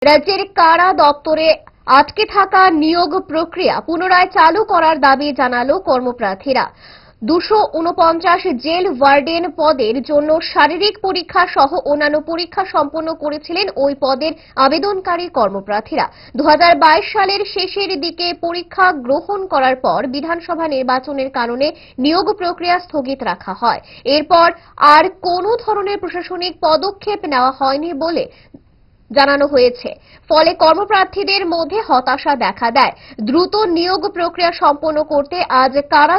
রাজ্যের কারা দপ্তরে আটকে থাকা নিয়োগ প্রক্রিয়া পুনরায় চালু করার দাবি জানালো কর্মপ্রার্থীরা। 249 জেল ওয়ার্ডেন পদের জন্য শারীরিক পরীক্ষা সহ অন্যান্য পরীক্ষা সম্পন্ন করেছিলেন ওই পদের আবেদনকারী কর্মপ্রার্থীরা। 2022 সালের শেষের দিকে পরীক্ষা গ্রহণ করার পর বিধানসভা নির্বাচনের কারণে নিয়োগ প্রক্রিয়া স্থগিত রাখা হয়। এরপর আর কোনো ধরনের প্রশাসনিক পদক্ষেপ নেওয়া হয়নি বলে জানানো হয়েছে। ফলে কর্মপ্রার্থীদের মধ্যে হতাশা দেখা দেয়। দ্রুত নিয়োগ প্রক্রিয়া সম্পন্ন করতে আজ কারা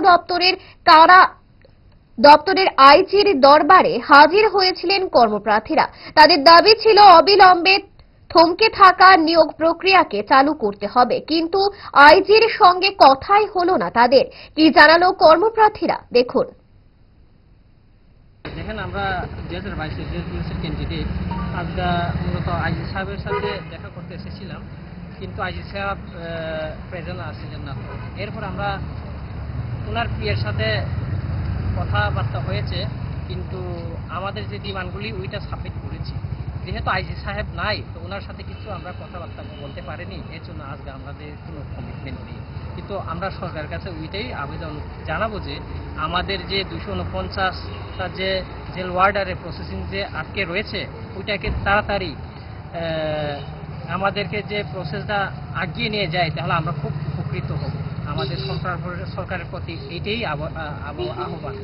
দপ্তরের আইজির দরবারে হাজির হয়েছিলেন কর্মপ্রার্থীরা। তাদের দাবি ছিল অবিলম্বে থমকে থাকা নিয়োগ প্রক্রিয়াকে চালু করতে হবে, কিন্তু আইজির সঙ্গে কথাই হলো না তাদের। কি জানালো কর্মপ্রার্থীরা দেখুন। দেখেন, আমরা 2022 জেল পুলিশের ক্যান্ডিডেট আজকে মূলত আইজি সাহেবের সাথে দেখা করতে এসেছিলাম, কিন্তু আইজি সাহেব প্রেজেন্ট আসছিলেন না। এরপর আমরা ওনার পিএর সাথে কথাবার্তা হয়েছে, কিন্তু আমাদের যে ডিমান্ডগুলি ওইটা সাবমিট করেছি। যেহেতু আইজি সাহেব নাই, তো ওনার সাথে কিছু আমরা কথাবার্তা বলতে পারিনি। এর জন্য আজকে আমাদের কোনো কমিটমেন্ট নেই, কিন্তু আমরা সরকারের কাছে ওইটাই আবেদন জানাবো যে আমাদের যে 249টা যে জেল ওয়ার্ডারের প্রসেসিং যে আটকে রয়েছে ওইটাকে তাড়াতাড়ি আমাদেরকে যে প্রসেসটা আগিয়ে নিয়ে যায়, তাহলে আমরা খুব উপকৃত হব। আমাদের সরকারের প্রতি এইটাই আহ্বান।